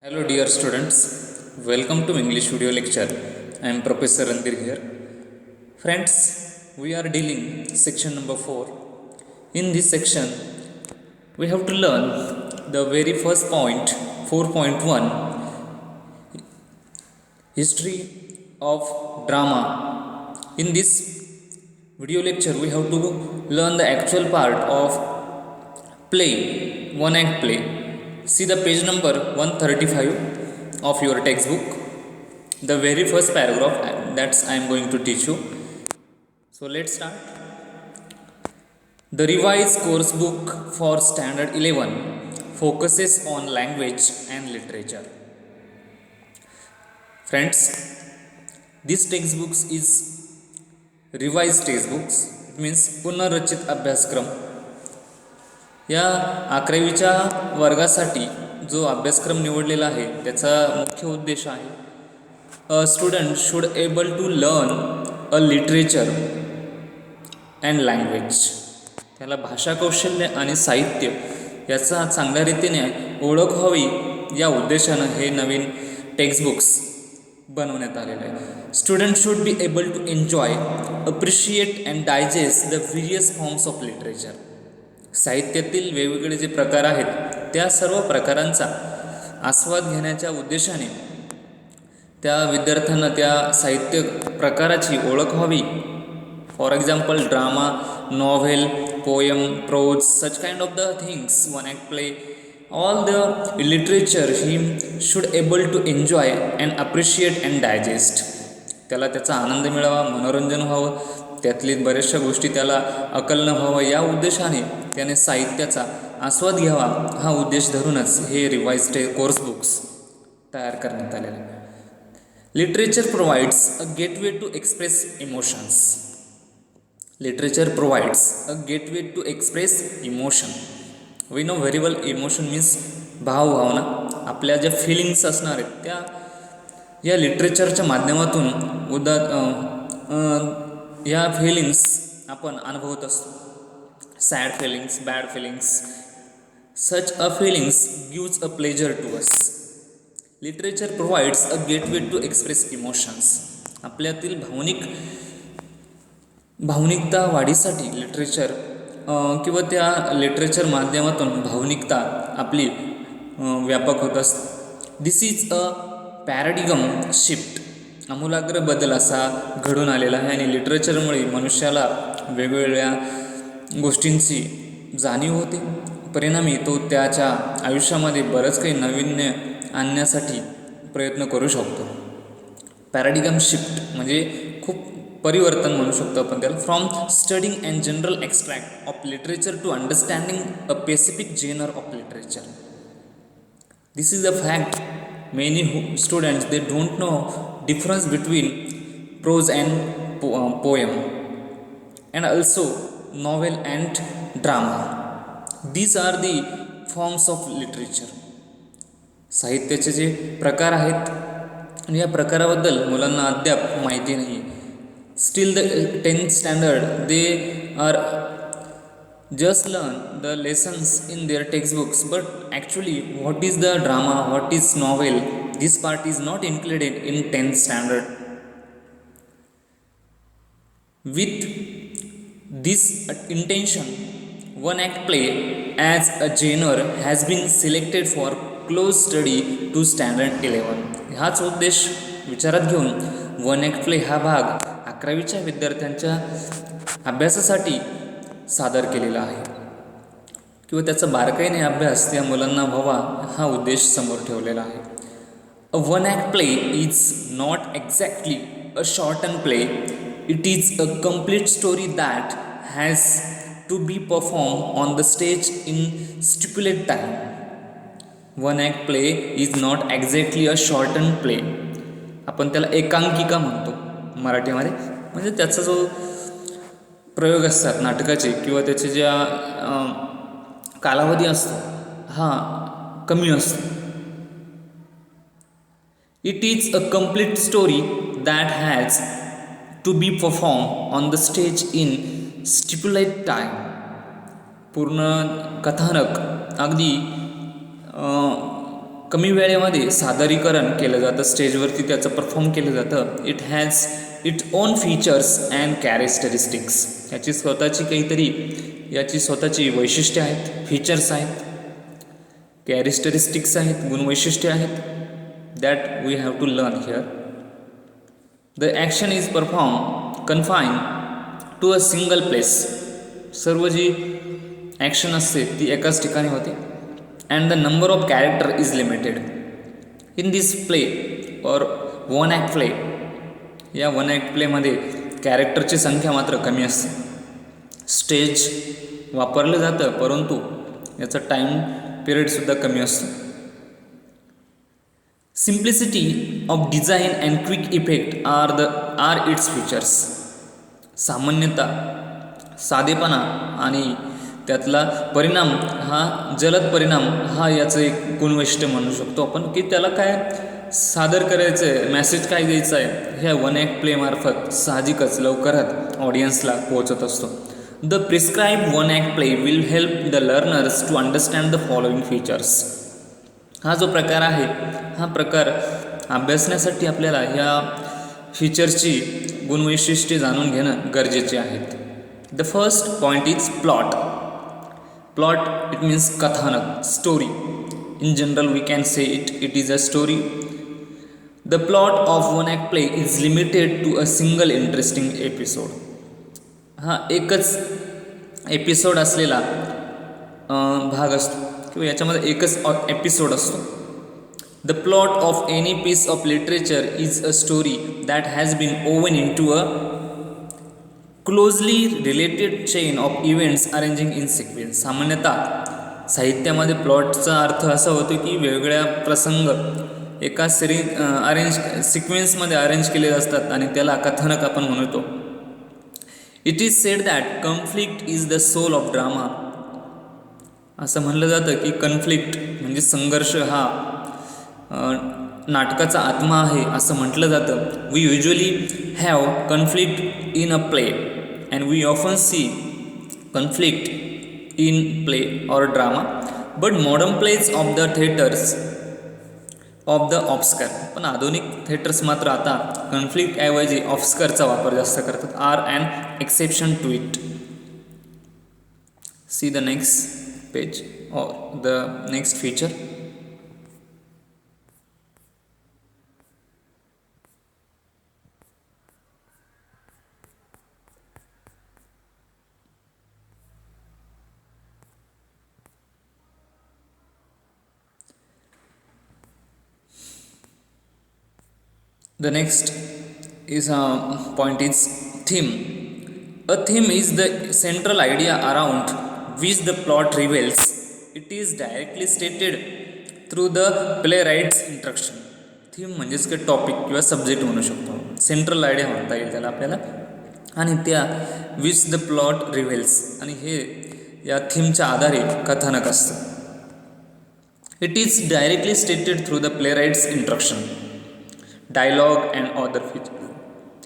Hello dear students, welcome to English video lecture. I am Professor Randir here. Friends, we are dealing section number 4. In this section, we have to learn the very first point, 4.1, history of drama. In this video lecture, we have to learn the actual part of play, one act play. See the page number 135 of your textbook, the very first paragraph that's I am going to teach you. So let's start. The revised course book for standard 11 focuses on language and literature. Friends, this textbooks is revised textbooks. It means पुनर्रचित अभ्यासक्रम. या 11वीच्या वर्गासाठी जो अभ्यासक्रम निवडलेला आहे त्याचा मुख्य उद्देश आहे a student should able to learn a literature and language. त्याला भाषा कौशल्य आणि साहित्य याचा चांगल्या रीतीने ओळख व्हावी या उद्देशानं हे नवीन टेक्स्टबुक्स बनवण्यात आलेलं आहे. Student should be able to enjoy, appreciate and digest the various forms of literature. साहित्यातील वेगवेगळे जे प्रकार आहेत त्या सर्व प्रकारांचा आस्वाद घेण्याच्या उद्देशाने त्या विद्यार्थ्यांना त्या साहित्य प्रकाराची ओळख व्हावी. For example drama, novel, poem, prose, such kind of the things, one act play, all the literature he should able to enjoy and appreciate and digest. त्याला त्याचा आनंद मिळावा, मनोरंजन व्हावं, त्यातली बऱ्याचशा गोष्टी त्याला अकलन व्हावं या उद्देशाने त्याने साहित्याचा आस्वाद घ्यावा हा उद्देश धरूनच हे रिवाइज्ड कोर्स बुक्स तयार करण्यात आलेले. Literature provides a gateway to express emotions. Literature provides a gateway to express emotion. We know very well emotion means भावभावना. आपल्या ज्या फिलिंग्स असणार आहेत त्या या लिटरेचरच्या माध्यमातून या फिलिंग्स आपण अनुभवत असतो. Sad feelings, bad feelings, such a feelings gives a pleasure to us. Literature provides a gateway to express emotions. आपल्यातील भावनिकता वाढीसाठी लिटरेचर किंवा त्या लिटरेचर माध्यमातून भावनिकता आपली व्यापक होत असते. दिस इज अ पॅराडिगम शिफ्ट. आमूलाग्र बदल असा घडून आलेला आहे आणि लिटरेचरमुळे मनुष्याला वेगवेगळ्या गोष्टींची जाणीव होते. परिणामी तो त्याच्या आयुष्यामध्ये बरंच काही नाविन्य आणण्यासाठी प्रयत्न करू शकतो. पॅराडिगम शिफ्ट म्हणजे खूप परिवर्तन म्हणू शकतो आपण त्याला. From studying and general extract of literature to understanding a specific genre of literature. This is a fact. Many students they don't know difference between prose and poem and also novel and drama. These are the forms of literature. साहित्याचे जे प्रकार आहेत आणि या प्रकाराबद्दल मुलांना अद्याप माहिती नाही. Steel the 10th standard they are just learn the lessons in their textbooks, but actually what is the drama, what is novel, this part is not included in 10th standard. With this intention, one act play as a genre has been selected for close study to standard 11. हाच उद्देश विचारात घेऊन one act play हा भाग 11वीच्या विद्यार्थ्यांच्या अभ्यासासाठी सादर केलेला आहे किंवा त्याचा बारकाईने अभ्यास त्या मुलांना व्हावा हा उद्देश समोर ठेवलेला आहे. A one act play is not exactly a shorten play. It is a complete story that has to be perform on the stage in stipulate time. One act play is not exactly a shorten play. आपण त्याला एकांकिका म्हणतो मराठीमध्ये. म्हणजे त्याचा जो प्रयोग असतात नाटकाचे किंवा त्याचे ज्या कालावधी असतो हा कमी असतो. It is a complete story that has to be perform on the stage in stipulate time. पूर्ण कथानक अगदी कमी वेळेमध्ये सादरीकरण केलं जातं, स्टेजवरती त्याचं परफॉर्म केलं जातं. It has it on features and characteristics. याची स्वतःची वैशिष्ट्ये आहेत, फीचर्स आहेत, कॅरेक्टरिस्टिक्स आहेत, गुणवैशिष्ट्ये आहेत. That we have to learn here. The action is perform confine to a single place. सर्व जी ॲक्शन असते ती एकाच ठिकाणी होते. And the number of character is limited. In this play or one act play, या वन ॲक्ट प्लेमध्ये कॅरेक्टरची संख्या मात्र कमी असते. स्टेज वापरलं जातं परंतु याचा टाईम पिरियडसुद्धा कमी असतो. Simplicity of design and quick effect are its features. सामान्यता, साधेपणा आणि त्यातला परिणाम, हा जलद परिणाम, हा याचं एक गुणवैशिष्ट्य म्हणू शकतो आपण, की त्याला काय सादर करायचं आहे, मेसेज काय द्यायचा आहे, ह्या वन ॲक्ट प्लेमार्फत साहजिकच लवकरात ऑडियन्सला पोहोचत असतो. The prescribe one act play will help the learners to understand the following features. हा जो प्रकार आहे, हा प्रकार अभ्यासण्यासाठी आपल्याला ह्या फीचर्सची गुणवैशिष्ट्ये जाणून घेणं गरजेचे आहेत. The first point is plot. Plot it means कथानक, story. In general we can say it is a story. The plot of one act play is limited to a single interesting episode. हा एकच episode असलेला भाग असतो किंवा याच्यामध्ये एकच episode असतो. The plot of any piece of literature is a story that has been woven into a closely related chain of events arranging in sequence. सामान्यतः साहित्यामध्ये प्लॉटचा अर्थ असा होतो की वेगवेगळ्या प्रसंग एका सिक्वेन्समध्ये अरेंज केले असतात आणि त्याला कथानक आपण म्हणतो. It is said that conflict is the soul of drama. असं म्हणलं जातं की कन्फ्लिक्ट म्हणजे संघर्ष हा नाटकाचा आत्मा आहे असं म्हटलं जातं. We usually have conflict in a play and we often see conflict in play or drama but modern plays of the theatres of the obscure. पण आधुनिक थिएटर्स मात्र आता कन्फ्लिक्टऐवजी ऑब्स्करचा वापर जास्त करतात. Are an exception to it. See the next page or the next feature. The next is point is theme. A theme is the central idea around which the plot reveals. It is directly stated through the playwright's instruction. Theme म्हणजेच काय topic किंवा subject म्हणू शकतो, central idea म्हणता येईल त्याला आपल्याला, आणि त्या विच द प्लॉट रिव्हेल्स, आणि हे या थीमच्या आधारे कथानक असतं. It is directly stated through the playwright's instruction, dialogue and other feature,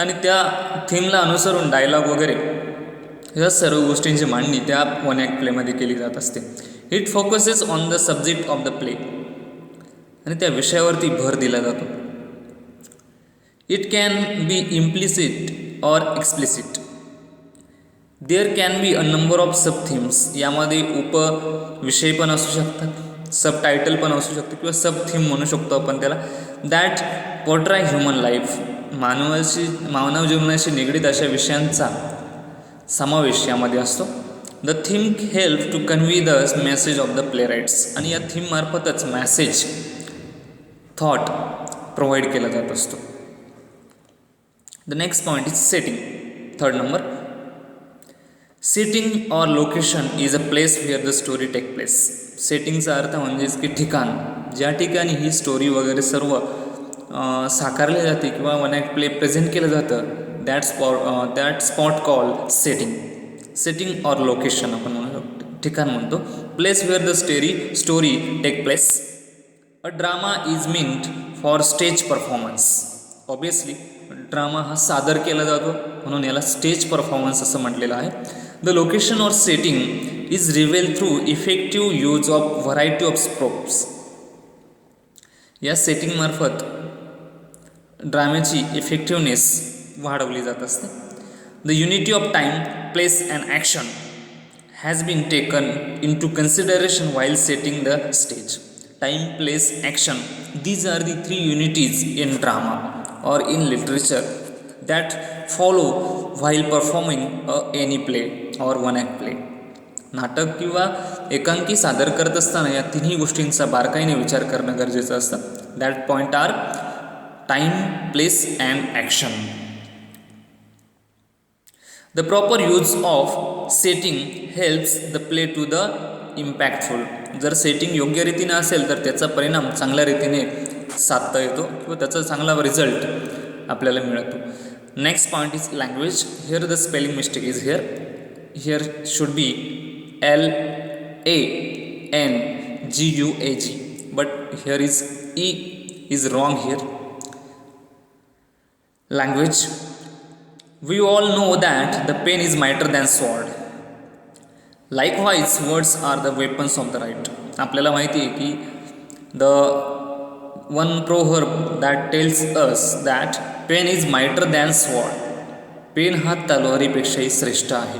आणि त्या थीमला अनुसरून डायलॉग वगैरे या सर्व गोष्टींची मांडणी त्या वन ॲक्ट प्लेमध्ये केली जात असते. It focuses on the subject of the play, आणि त्या विषयावरती भर दिला जातो. It can be implicit or explicit. There can be a number of sub themes. यामध्ये उपविषय पण असू शकतात, सब टायटल पण असू शकते किंवा सब थीम म्हणू शकतो आपण त्याला. That portray human life. मानव जीवनाशी निगडीत अशा विषयांचा समावेश यामध्ये असतो. The theme help to convey the message of the playwrights, आणि या थीममार्फतच मॅसेज थॉट प्रोव्हाइड केला जात असतो. The next point is setting. Third number, setting or location is a place where the story take place. सेटिंगचा अर्थ म्हणजेच की ठिकाण, ज्या ठिकाणी ही स्टोरी वगैरे सर्व साकारले जाते किंवा वन ॲक्ट प्ले प्रेझेंट केलं जातं, that spot call setting. Setting or location आपण म्हणू ठिकाण म्हणतो. Place where the story take place. A drama is meant for stage performance. Obviously drama हा सादर केला जातो म्हणून याला स्टेज परफॉर्मन्स असं म्हटलेलं आहे. The location or setting is reveal through effective use of variety of props. या सेटिंगमार्फत ड्राम्याची इफेक्टिव्हनेस वाढवली जात असते. The unity of time, place and action has been taken into consideration while setting the stage. Time, place, action. These are the three unities in drama or in literature that follow while performing any play or one act play. नाटक किंवा एकांकी सादर करत असताना या तिन्ही गोष्टींचा बारकाईने विचार करणं गरजेचं असतं. That point are time, place and action. The proper use of setting helps the play to the impactful. जर सेटिंग योग्य रीतीने असेल तर त्याचा परिणाम चांगल्या रीतीने साधता येतो किंवा त्याचा चांगला रिझल्ट आपल्याला मिळतो. Next point is language. Here the spelling mistake is here should be LANGUAG, but here is E is wrong here. Language. We all know that the pen is mightier than sword. Likewise, words are the weapons of the right. आपल्याला माहिती आहे की the one proverb that tells us that pen is mightier than sword. Pen हा तलवारीपेक्षाही श्रेष्ठ आहे.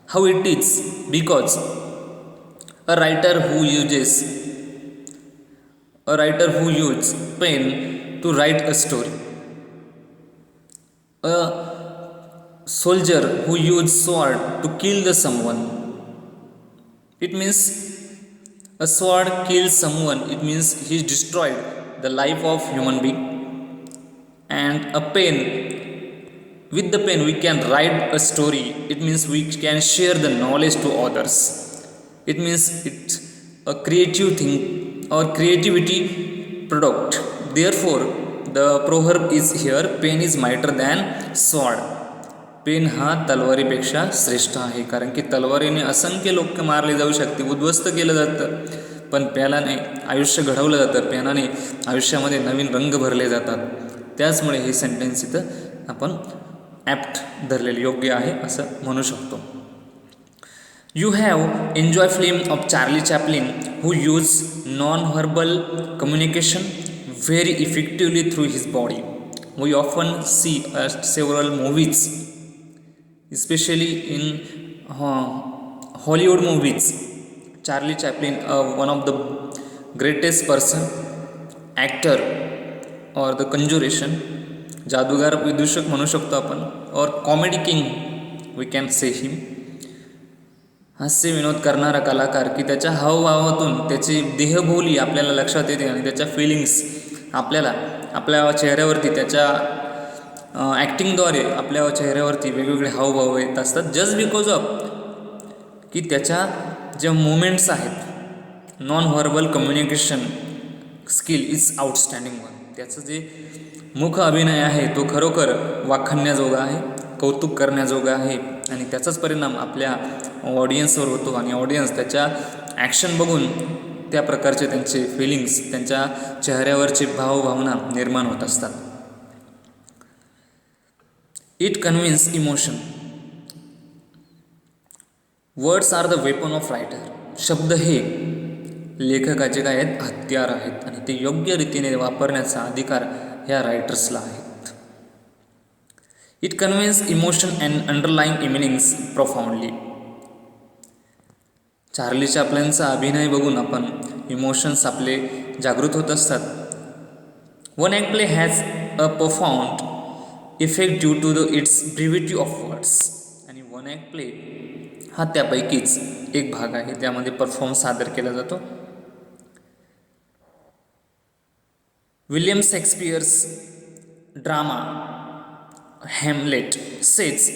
How it is? Because a writer who uses pen to write a story, a soldier who used sword to kill someone. It means a sword kills someone. It means he destroyed the life of human being. And a pen, with the pen we can write a story. It means we can share the knowledge to others. It means it's a creative thing or creativity product. Therefore, the proverb is here, pen is mightier than sword. Pen हा तलवारीपेक्षा श्रेष्ठ आहे, कारण की तलवारीने असंख्य लोक मारले जाऊ शकते, उद्ध्वस्त केलं जातं, पण पेनाने आयुष्य घडवलं जातं, पेनाने आयुष्यामध्ये नवीन रंग भरले जातात. त्याचमुळे हे सेंटेन्स इथं आपण ॲप्ट धरलेले योग्य आहे असं म्हणू शकतो. You have enjoy film of Charlie Chaplin who use non verbal communication very effectively through his body. We often see several movies, especially in Hollywood movies. Charlie Chaplin, one of the greatest person, actor or the conjuration, जादूगार विदूषक म्हणू शकतो आपण, और comedy king we can say him. हास्य विनोद करणारा कलाकार की त्याच्या हावभावातून त्याची देहबोली आपल्याला लक्षात येते आणि त्याच्या फिलिंग्स आपल्याला आपल्या चेहऱ्यावरती त्याच्या ॲक्टिंगद्वारे आपल्या चेहऱ्यावरती वेगवेगळे हावभाव येत असतात. जस्ट बिकॉज ऑफ की त्याच्या ज्या मुवमेंट्स आहेत, non verbal communication skill is outstanding one. त्याचं जे मुख अभिनय आहे तो खरोखर वाखाणण्याजोगा आहे, कौतुक करण्याजोगा आहे आणि त्याचाच परिणाम आपल्या ऑडियन्सवर होतो आणि ऑडियन्स त्याच्या ॲक्शन बघून त्या प्रकारचे त्यांचे फिलिंग्स, त्यांच्या चेहऱ्यावरचे भावभावना निर्माण होत असतात. It convince emotion. Words are the weapon of writer. शब्द हे लेखकाचे काय आहेत, हत्यार आहेत आणि ते योग्य रीतीने वापरण्याचा अधिकार ह्या रायटर्सला आहेत. It convince emotion and underlying meanings profoundly. Charlie चॅप्लिनचा अभिनय बघून आपण इमोशन्स आपले जागृत होत असतात. One act play has a profound effect due to its brevity of words. आणि वन ॲक्ट प्ले हा त्यापैकीच एक भाग आहे, त्यामध्ये परफॉर्मन्स सादर केला जातो. William Shakespeare's drama Hamlet says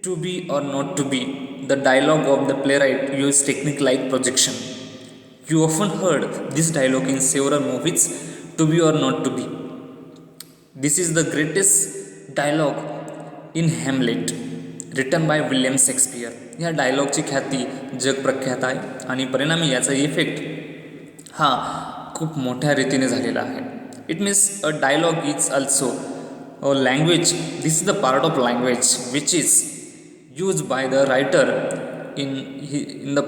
to be or not to be. The dialogue of the playwright used technique like projection. You often heard this dialogue in several movies, to be or not to be. This is the greatest dialogue in Hamlet, written by William Shakespeare. या डायलॉगची ख्याती जगप्रख्यात आहे आणि परिणामी याचा effect हा खूप मोठ्या रीतीने झालेला आहे. It means a dialogue is also a language. This is the part of language which is used by the writer in the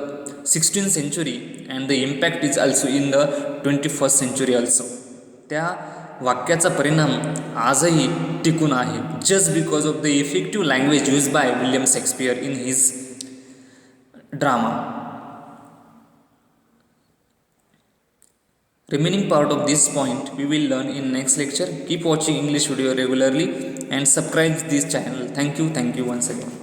16th century, and the impact is also in the 21st century also. त्या वाक्याचा परिणाम आजही टिकून आहे. Just because of the effective language use by William Shakespeare in his drama. Remaining part of this point we will learn in next lecture. Keep watching English video regularly and subscribe this channel. Thank you once again.